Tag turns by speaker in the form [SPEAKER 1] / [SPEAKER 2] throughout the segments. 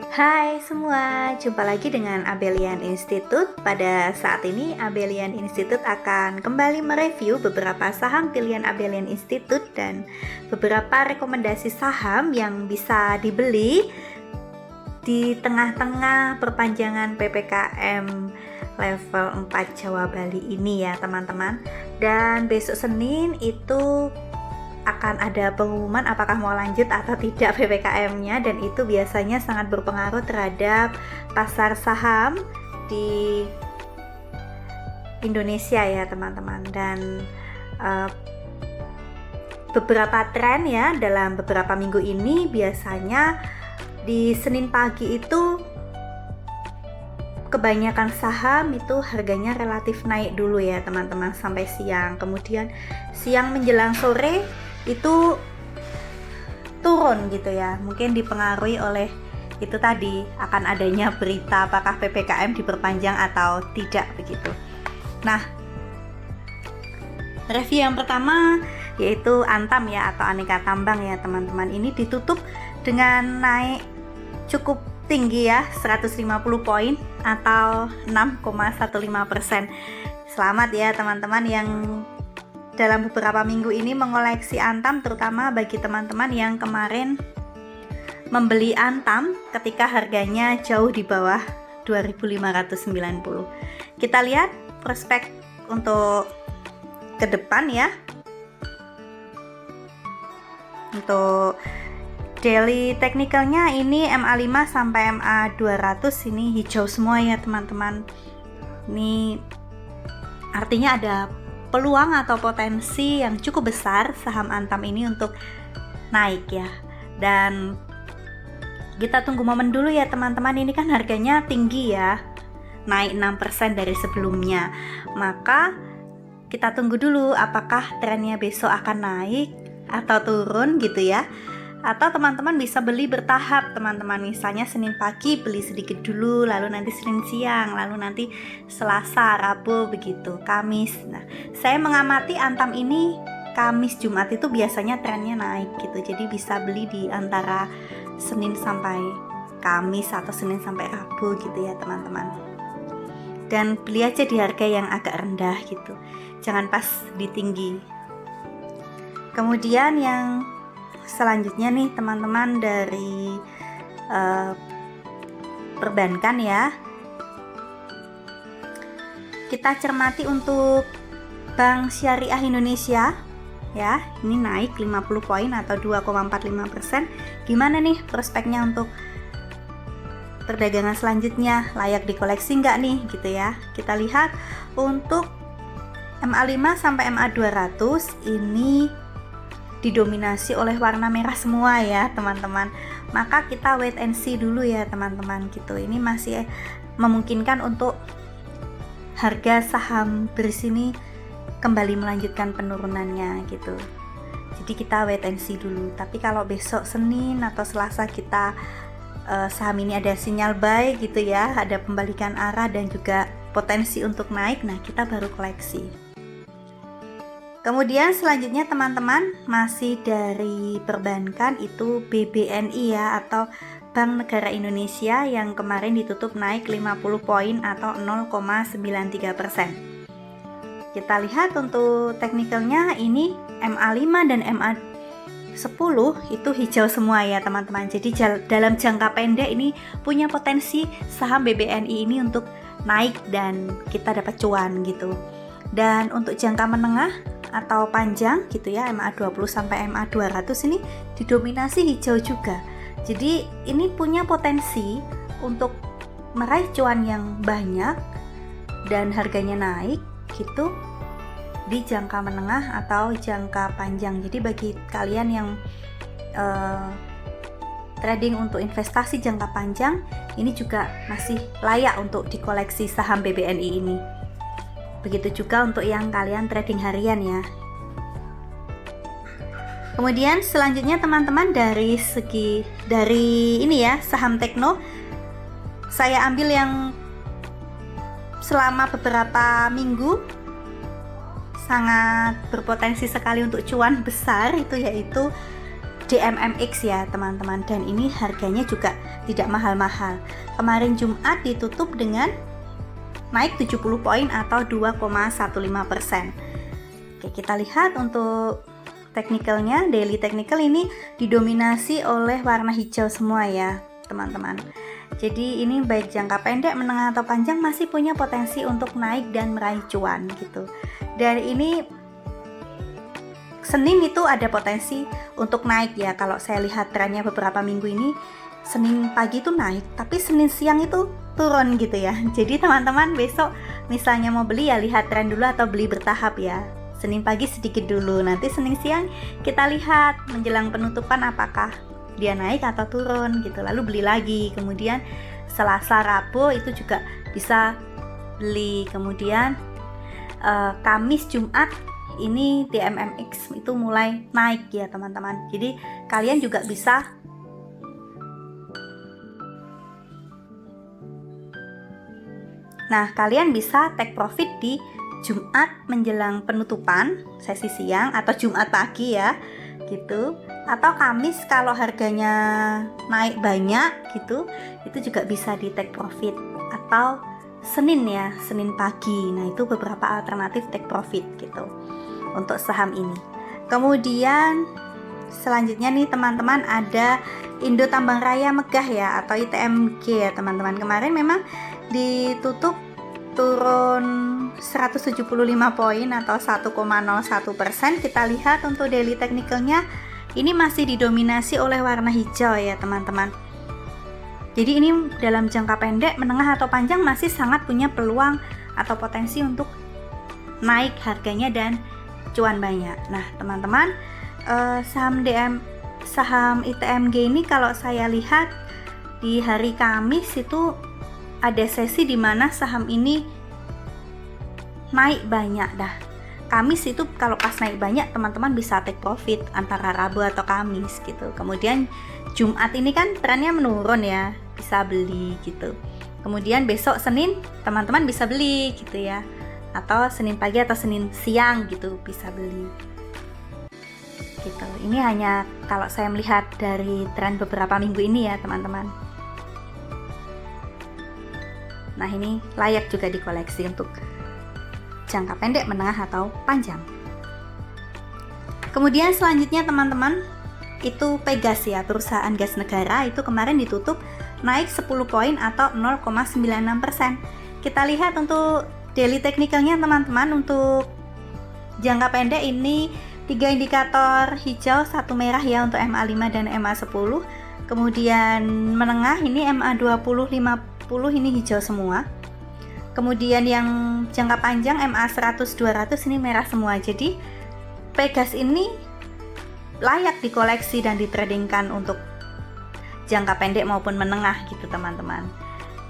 [SPEAKER 1] Hai semua, jumpa lagi dengan Abelian Institute. Pada saat ini Abelian Institute akan kembali mereview beberapa saham pilihan Abelian Institute dan beberapa rekomendasi saham yang bisa dibeli di tengah-tengah perpanjangan PPKM level 4 Jawa Bali ini ya teman-teman. Dan besok Senin itu akan ada pengumuman apakah mau lanjut atau tidak PPKM-nya, dan itu biasanya sangat berpengaruh terhadap pasar saham di Indonesia ya teman-teman. Dan beberapa tren ya dalam beberapa minggu ini, biasanya di Senin pagi itu kebanyakan saham itu harganya relatif naik dulu ya teman-teman sampai siang, kemudian siang menjelang sore itu turun gitu ya, mungkin dipengaruhi oleh itu tadi akan adanya berita apakah PPKM diperpanjang atau tidak begitu. Nah, review yang pertama yaitu Antam ya, atau Aneka Tambang ya teman-teman. Ini ditutup dengan naik cukup tinggi ya, 150 poin atau 6,15%. Selamat ya teman-teman yang dalam beberapa minggu ini mengoleksi Antam, terutama bagi teman-teman yang kemarin membeli Antam ketika harganya jauh di bawah 2.590. Kita lihat prospek untuk ke depan ya. Untuk daily technicalnya ini MA5 sampai MA200 ini hijau semua ya teman-teman. Ini artinya ada peluang atau potensi yang cukup besar saham Antam ini untuk naik ya. Dan kita tunggu momen dulu ya teman-teman. Ini kan harganya tinggi ya, naik 6% dari sebelumnya. Maka kita tunggu dulu apakah trennya besok akan naik atau turun gitu ya. Atau teman-teman bisa beli bertahap teman-teman, misalnya Senin pagi beli sedikit dulu, lalu nanti Senin siang, lalu nanti Selasa, Rabu begitu, Kamis. Nah, saya mengamati Antam ini Kamis, Jumat itu biasanya trennya naik gitu, jadi bisa beli di antara Senin sampai Kamis atau Senin sampai Rabu gitu ya teman-teman. Dan beli aja di harga yang agak rendah gitu, jangan pas di tinggi. Kemudian yang selanjutnya nih teman-teman dari perbankan ya, kita cermati untuk Bank Syariah Indonesia ya, ini naik 50 poin atau 2,45%. Gimana nih prospeknya untuk perdagangan selanjutnya, layak dikoleksi nggak nih gitu ya. Kita lihat untuk MA5 sampai MA200 ini didominasi oleh warna merah semua ya teman-teman. Maka kita wait and see dulu ya teman-teman gitu. Ini masih memungkinkan untuk harga saham BRIS ini kembali melanjutkan penurunannya gitu. Jadi kita wait and see dulu. Tapi kalau besok Senin atau Selasa kita saham ini ada sinyal buy gitu ya, ada pembalikan arah dan juga potensi untuk naik, nah kita baru koleksi. Kemudian selanjutnya teman-teman, masih dari perbankan itu BBNI ya, atau Bank Negara Indonesia yang kemarin ditutup naik 50 poin atau 0,93%. Kita lihat untuk teknikalnya ini MA5 dan MA10 itu hijau semua ya teman-teman. Jadi dalam jangka pendek ini punya potensi saham BBNI ini untuk naik dan kita dapat cuan gitu. Dan untuk jangka menengah atau panjang gitu ya, MA20 sampai MA200 ini didominasi hijau juga. Jadi ini punya potensi untuk meraih cuan yang banyak dan harganya naik gitu di jangka menengah atau jangka panjang. Jadi bagi kalian yang trading untuk investasi jangka panjang, ini juga masih layak untuk dikoleksi saham BBNI ini. Begitu juga untuk yang kalian trading harian ya. Kemudian selanjutnya teman-teman dari ini ya, saham Tekno. Saya ambil yang selama beberapa minggu sangat berpotensi sekali untuk cuan besar, itu yaitu DMMX ya teman-teman, dan ini harganya juga tidak mahal-mahal. Kemarin Jumat ditutup dengan naik 70 poin atau 2,15%. Oke, kita lihat untuk teknikalnya. Daily technical ini didominasi oleh warna hijau semua ya teman-teman. Jadi ini baik jangka pendek, menengah atau panjang masih punya potensi untuk naik dan meraih cuan gitu. Dan ini Senin itu ada potensi untuk naik ya. Kalau saya lihat trennya beberapa minggu ini, Senin pagi itu naik, tapi Senin siang itu turun gitu ya. Jadi teman-teman besok misalnya mau beli ya lihat tren dulu atau beli bertahap ya. Senin pagi sedikit dulu, nanti Senin siang kita lihat menjelang penutupan apakah dia naik atau turun gitu, lalu beli lagi. Kemudian Selasa, Rabu itu juga bisa beli. Kemudian Kamis, Jumat ini DMMX itu mulai naik ya teman-teman. Jadi kalian juga bisa kalian bisa take profit di Jumat menjelang penutupan sesi siang atau Jumat pagi ya gitu, atau Kamis kalau harganya naik banyak gitu, itu juga bisa di take profit, atau Senin ya, Senin pagi. Nah itu beberapa alternatif take profit gitu untuk saham ini. Kemudian selanjutnya nih teman-teman ada Indo Tambang Raya Megah ya atau ITMG ya teman-teman. Kemarin memang ditutup turun 175 poin atau 1,01%. Kita lihat untuk daily technicalnya ini masih didominasi oleh warna hijau ya teman-teman. Jadi ini dalam jangka pendek, menengah atau panjang masih sangat punya peluang atau potensi untuk naik harganya dan cuan banyak. Nah teman-teman, saham ITMG ini kalau saya lihat di hari Kamis itu ada sesi di mana saham ini naik banyak dah. Kamis itu kalau pas naik banyak teman-teman bisa take profit antara Rabu atau Kamis gitu. Kemudian Jumat ini kan trennya menurun ya, bisa beli gitu. Kemudian besok Senin teman-teman bisa beli gitu ya, atau Senin pagi atau Senin siang gitu bisa beli gitu. Ini hanya kalau saya melihat dari tren beberapa minggu ini ya teman-teman. Nah ini layak juga dikoleksi untuk jangka pendek, menengah atau panjang. Kemudian selanjutnya teman-teman itu Pegas ya, perusahaan gas negara. Itu kemarin ditutup naik 10 poin atau 0,96%. Kita lihat untuk daily technicalnya teman-teman. Untuk jangka pendek ini 3 indikator hijau, 1 merah ya untuk MA5 dan MA10. Kemudian menengah ini MA20, 50 ini hijau semua. Kemudian yang jangka panjang MA100, 200 ini merah semua. Jadi Pegas ini layak dikoleksi dan ditradingkan untuk jangka pendek maupun menengah gitu teman-teman.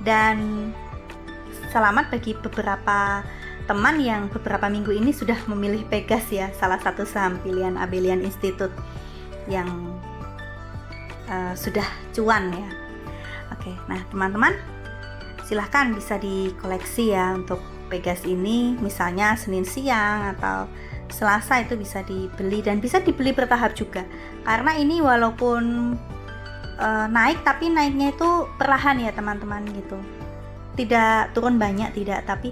[SPEAKER 1] Dan selamat bagi beberapa teman yang beberapa minggu ini sudah memilih Pegas ya, salah satu saham pilihan Abelian Institute yang sudah cuan ya. Oke, nah teman-teman silahkan bisa dikoleksi ya untuk Pegas ini, misalnya Senin siang atau Selasa itu bisa dibeli, dan bisa dibeli bertahap juga, karena ini walaupun naik tapi naiknya itu perlahan ya teman-teman gitu, tidak turun banyak, tidak, tapi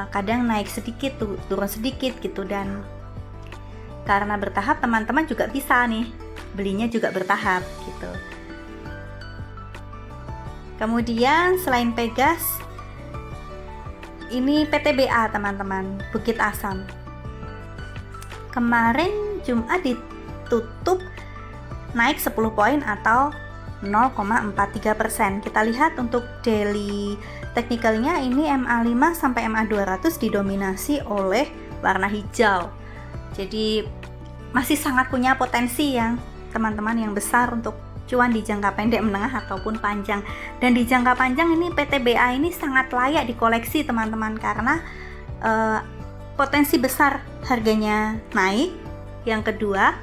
[SPEAKER 1] kadang naik sedikit turun sedikit gitu. Dan karena bertahap teman-teman juga bisa nih belinya juga bertahap gitu. Kemudian selain Pegas ini PTBA teman-teman, Bukit Asam. Kemarin Jumat ditutup naik 10 poin atau 0,43%. Kita lihat untuk daily technicalnya ini MA5 sampai MA200 didominasi oleh warna hijau. Jadi masih sangat punya potensi yang teman-teman yang besar untuk cuan di jangka pendek, menengah ataupun panjang. Dan di jangka panjang ini PTBA ini sangat layak dikoleksi teman-teman, karena potensi besar harganya naik. Yang kedua,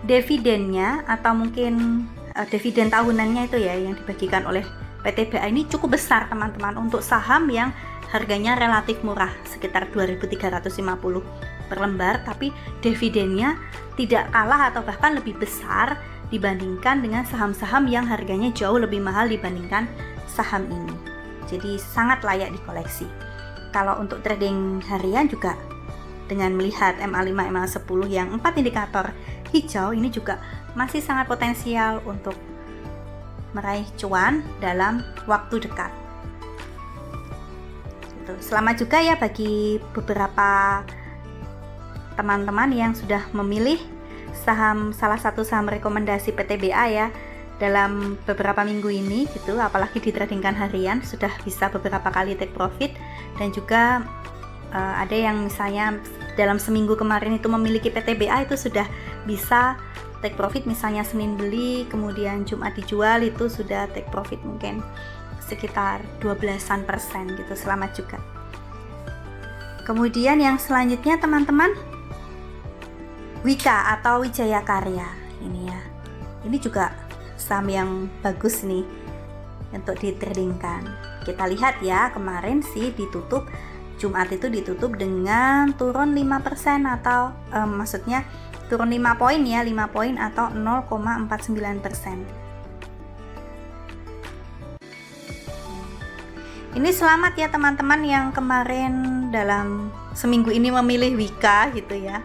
[SPEAKER 1] dividennya atau mungkin dividen tahunannya itu ya yang dibagikan oleh PTBA ini cukup besar teman-teman untuk saham yang harganya relatif murah, sekitar 2.350 per lembar, tapi dividennya tidak kalah atau bahkan lebih besar dibandingkan dengan saham-saham yang harganya jauh lebih mahal dibandingkan saham ini. Jadi sangat layak dikoleksi. Kalau untuk trading harian juga dengan melihat MA5, MA10 yang 4 indikator hijau ini juga masih sangat potensial untuk meraih cuan dalam waktu dekat. Selamat juga ya bagi beberapa teman-teman yang sudah memilih salah satu saham rekomendasi PTBA ya dalam beberapa minggu ini gitu, apalagi di tradingkan harian sudah bisa beberapa kali take profit, dan juga ada yang misalnya dalam seminggu kemarin itu memiliki PTBA itu sudah bisa take profit, misalnya Senin beli kemudian Jumat dijual, itu sudah take profit mungkin sekitar 12% gitu. Selamat juga. Kemudian yang selanjutnya teman-teman, Wika atau Wijaya Karya ini ya. Ini juga saham yang bagus nih untuk ditradingkan. Kita lihat ya, kemarin sih ditutup Jumat itu ditutup dengan turun 5% atau maksudnya turun 5 poin ya, 5 poin atau 0,49%. Ini selamat ya teman-teman yang kemarin dalam seminggu ini memilih Wika gitu ya,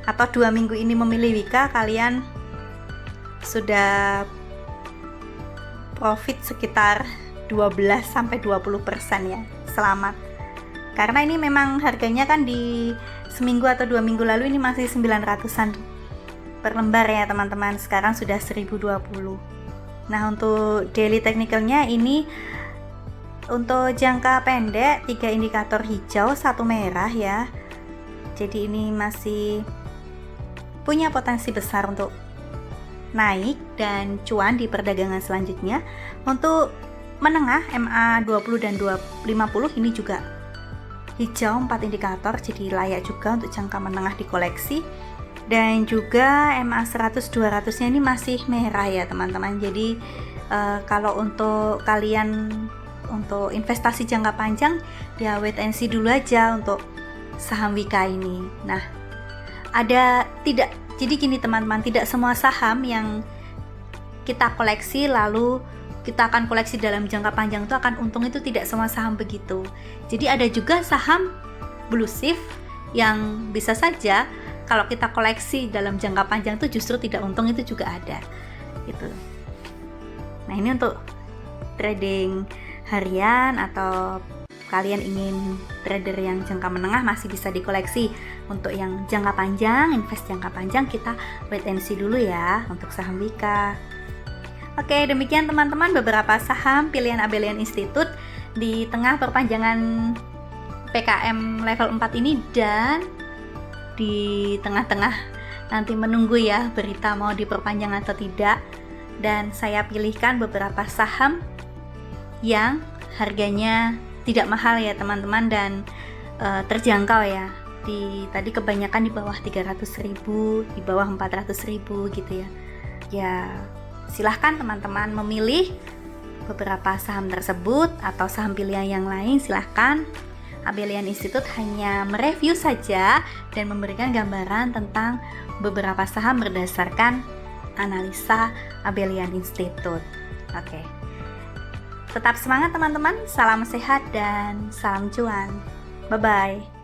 [SPEAKER 1] atau 2 minggu ini memilih Wika, kalian sudah profit sekitar 12-20% ya. Selamat. Karena ini memang harganya kan di seminggu atau 2 minggu lalu ini masih 900-an per lembar ya teman-teman, sekarang sudah 1020. Nah untuk daily technicalnya ini untuk jangka pendek 3 indikator hijau, 1 merah ya. Jadi ini masih punya potensi besar untuk naik dan cuan di perdagangan selanjutnya. Untuk menengah MA20 dan 250 ini juga hijau 4 indikator, jadi layak juga untuk jangka menengah dikoleksi. Dan juga MA100 200-nya ini masih merah ya teman-teman. Jadi kalau untuk kalian untuk investasi jangka panjang ya wait and see dulu aja untuk saham Wika ini. Nah, jadi gini teman-teman, tidak semua saham yang kita koleksi lalu kita akan koleksi dalam jangka panjang itu akan untung, itu tidak semua saham begitu. Jadi ada juga saham blue chip yang bisa saja kalau kita koleksi dalam jangka panjang itu justru tidak untung, itu juga ada gitu. Nah ini untuk trading harian atau kalian ingin trader yang jangka menengah masih bisa dikoleksi. Untuk yang jangka panjang, invest jangka panjang, kita wait and see dulu ya untuk saham Wika. Oke, demikian teman-teman beberapa saham pilihan Abelian Institute di tengah perpanjangan PKM level 4 ini, dan di tengah-tengah nanti menunggu ya berita mau diperpanjang atau tidak. Dan saya pilihkan beberapa saham yang harganya tidak mahal ya teman-teman, dan terjangkau ya. Tadi kebanyakan di bawah 300.000, di bawah 400.000 gitu ya. Ya silahkan teman-teman memilih beberapa saham tersebut atau saham pilihan yang lain, silahkan. Abelian Institute hanya mereview saja dan memberikan gambaran tentang beberapa saham berdasarkan analisa Abelian Institute. Oke. Tetap semangat teman-teman, salam sehat dan salam cuan. Bye-bye.